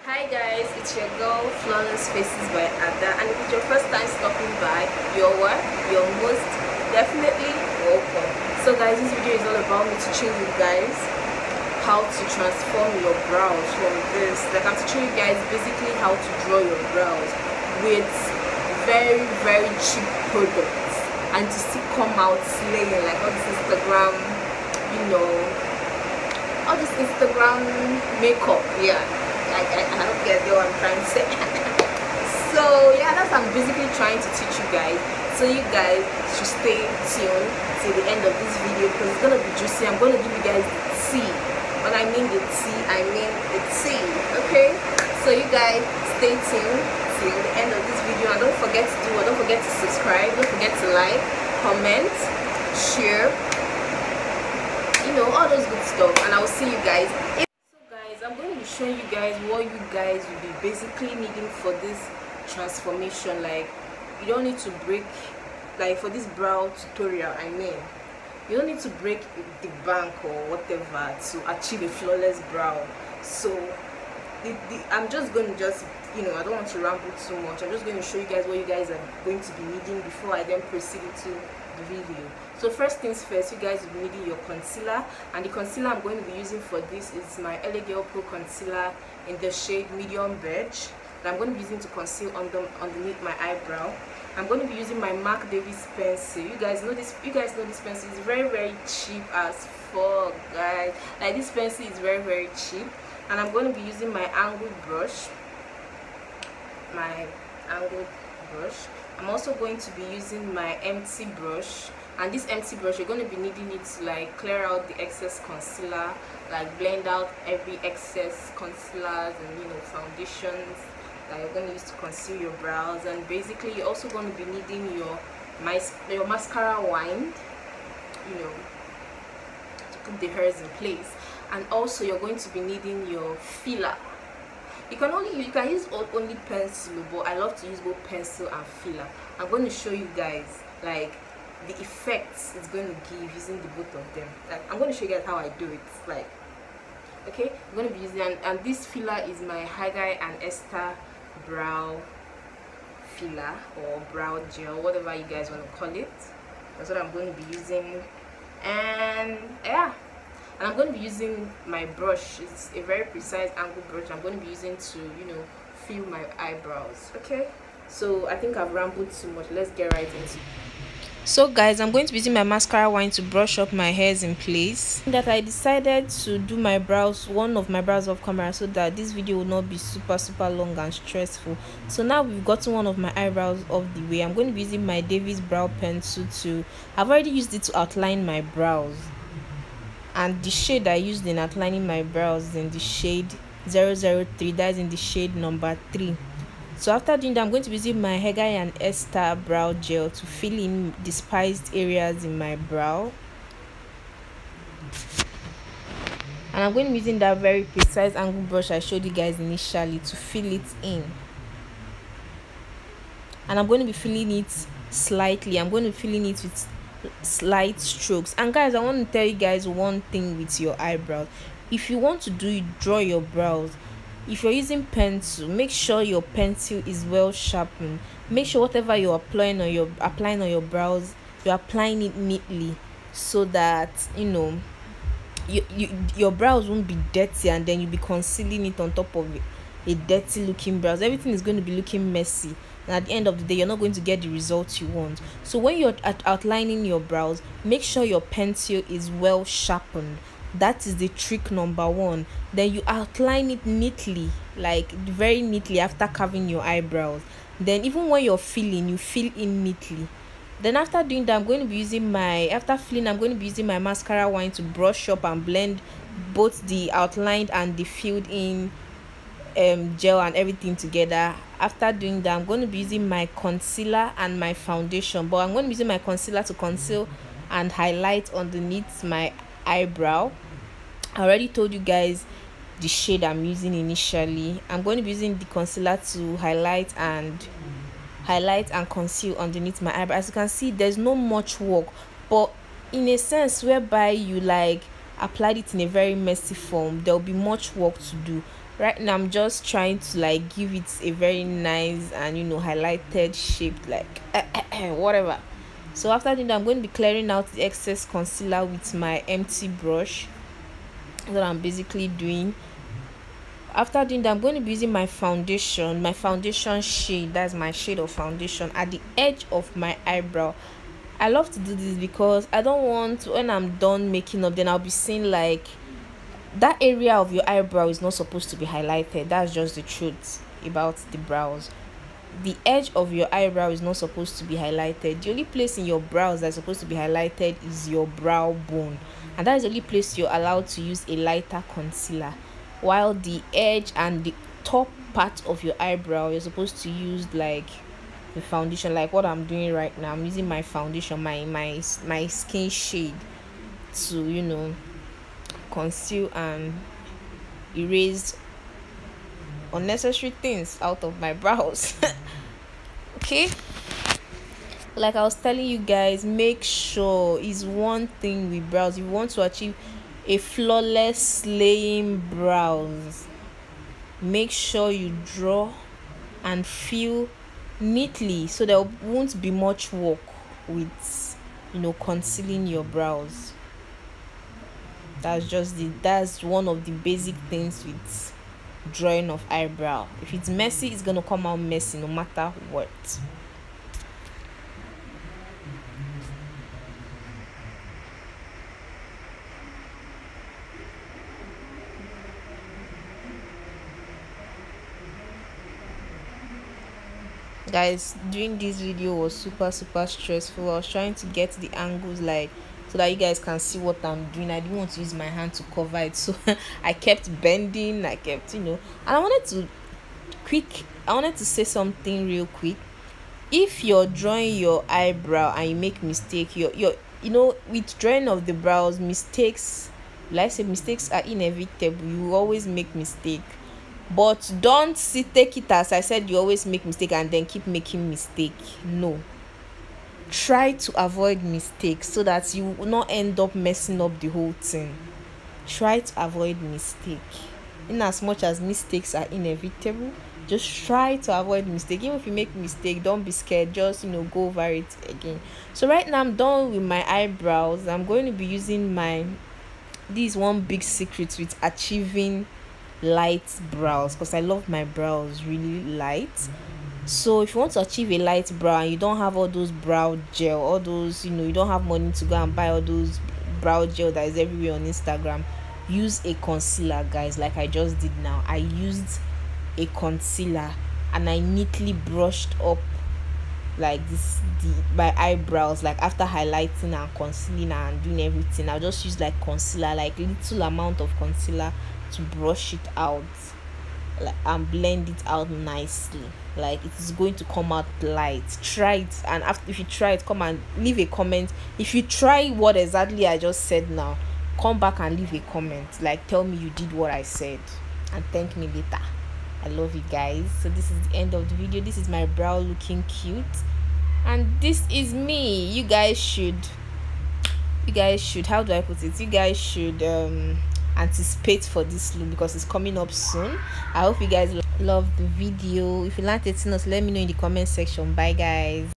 Hi guys, it's your girl Flawless Faces by Ada, and if it's your first time stopping by, you're what? You're most definitely welcome. So guys, this video is all about me teaching you guys how to transform your brows from this. Like, I'm teaching you guys basically how to draw your brows with very cheap products and to still come out slaying, like all this Instagram, all this Instagram makeup. Yeah, I don't get what I'm trying to say. So yeah, that's what I'm basically trying to teach you guys. So you guys should stay tuned till the end of this video because it's gonna be juicy. I'm gonna give you guys the tea. When I mean the tea, I mean the tea. Okay? So you guys stay tuned till the end of this video, and don't forget to subscribe, don't forget to like, comment, share, all those good stuff, and I will see you guys. I'm going to be showing you guys what you guys will be basically needing for this transformation. Like, you don't need to break, like for this brow tutorial, you don't need to break the bank or whatever to achieve a flawless brow. So I'm just going to I don't want to ramble too much. I'm just going to show you guys what you guys are going to be needing before I then proceed into the video. So first things first, you guys will be needing your concealer, and the concealer I'm going to be using for this is my LA Girl Pro concealer in the shade medium beige that I'm going to be using to conceal underneath my eyebrow. I'm going to be using my Marc Davis pencil. You guys know this pencil is very cheap as fuck, guys. Like, this pencil is very cheap. And I'm going to be using my angled brush. I'm also going to be using my empty brush, and this empty brush, you're going to be needing it to like clear out the excess concealer, like blend out every excess concealers and foundations that you're going to use to conceal your brows. And basically you're also going to be needing your mascara wand, to put the hairs in place. And also you're going to be needing your filler. You can use only pencil, but I love to use both pencil and filler. I'm going to show you guys like the effects it's going to give using the both of them. Like, I'm going to show you guys how I do it. Like, okay, I'm going to be using, and this filler is my Hygge and Esther brow filler or brow gel, whatever you guys want to call it. That's what I'm going to be using. And yeah, and I'm going to be using my brush. It's a very precise angle brush I'm going to be using to fill my eyebrows. Okay, so I think I've rambled too much. Let's get right into it. So guys, I'm going to be using my mascara wand to brush up my hairs in place. That I decided to do my brows, one of my brows off camera, so that this video will not be super long and stressful. So now we've gotten one of my eyebrows off the way. I'm going to be using my Davis brow pencil I've already used it to outline my brows, and the shade I used in outlining my brows is in the shade 003. That is in the shade number 3. So after doing that, I'm going to be using my Hygge and Esther brow gel to fill in despised areas in my brow. And I'm going to be using that very precise angle brush I showed you guys initially to fill it in. And I'm going to be filling it slightly. I'm going to be filling it with slight strokes. And guys, I want to tell you guys one thing with your eyebrows. If you want to draw your brows, if you're using pencil, make sure your pencil is well sharpened. Make sure whatever you're applying on your brows, you're applying it neatly, so that your brows won't be dirty and then you'll be concealing it on top of a dirty looking brows. Everything is going to be looking messy, and at the end of the day you're not going to get the results you want. So when you're outlining your brows, make sure your pencil is well sharpened. That is the trick number 1. Then you outline it neatly, like very neatly, after carving your eyebrows. Then even when you're filling, you fill in neatly. Then after doing that, I'm going to be using my mascara wand to brush up and blend both the outlined and the filled in gel and everything together. After doing that, I'm going to be using my concealer and my foundation, but I'm going to be using my concealer to conceal and highlight underneath my eyebrow. I already told you guys the shade I'm using initially. I'm going to be using the concealer to highlight and conceal underneath my eyebrow. As you can see, there's no much work, but in a sense whereby you like applied it in a very messy form, there will be much work to do. Right now I'm just trying to like give it a very nice and highlighted shape, like whatever. So after doing that, I'm going to be clearing out the excess concealer with my empty brush. That's what I'm basically doing. After doing that, I'm going to be using my foundation shade. That's my shade of foundation at the edge of my eyebrow. I love to do this because I don't want, when I'm done making up, then I'll be seeing like that area of your eyebrow is not supposed to be highlighted. That's just the truth about the brows. The edge of your eyebrow is not supposed to be highlighted. The only place in your brows that's supposed to be highlighted is your brow bone, and that is the only place you're allowed to use a lighter concealer, while the edge and the top part of your eyebrow you're supposed to use like the foundation, like what I'm doing right now. I'm using my foundation, my skin shade, to conceal and erase unnecessary things out of my brows. Okay, like I was telling you guys, make sure is one thing with brows. If you want to achieve a flawless slaying brows, make sure you draw and fill neatly, so there won't be much work with concealing your brows. That's one of the basic things with drawing of eyebrow. If it's messy, it's gonna come out messy no matter what. Guys, doing this video was super stressful. I was trying to get the angles like so that you guys can see what I'm doing. I didn't want to use my hand to cover it, so I kept bending, I kept and I wanted to say something real quick. If you're drawing your eyebrow and you make mistake, you're with drawing of the brows, mistakes, like I say, mistakes are inevitable. You always make mistake, but don't take it as I said you always make mistake and then keep making mistake. No, try to avoid mistakes so that you will not end up messing up the whole thing. Try to avoid mistake. In as much as mistakes are inevitable, just try to avoid mistake. Even if you make mistake, don't be scared, just go over it again. So right now I'm done with my eyebrows. I'm going to be using this one big secret with achieving light brows, because I love my brows really light. So if you want to achieve a light brow and you don't have all those brow gel, all those you don't have money to go and buy all those brow gel that is everywhere on Instagram, use a concealer, guys. Like I just did now, I used a concealer and I neatly brushed up like my eyebrows. Like after highlighting and concealing and doing everything, I'll just use like concealer, like little amount of concealer, to brush it out and blend it out nicely. Like it is going to come out light. Try it, and if you try it, come and leave a comment. If you try what exactly I just said now, come back and leave a comment, like tell me you did what I said and thank me later. I love you guys. So this is the end of the video. This is my brow looking cute, and this is me. You guys should how do I put it, you guys should anticipate for this look because it's coming up soon. I hope you guys love the video. If you like it, let me know in the comment section. Bye guys.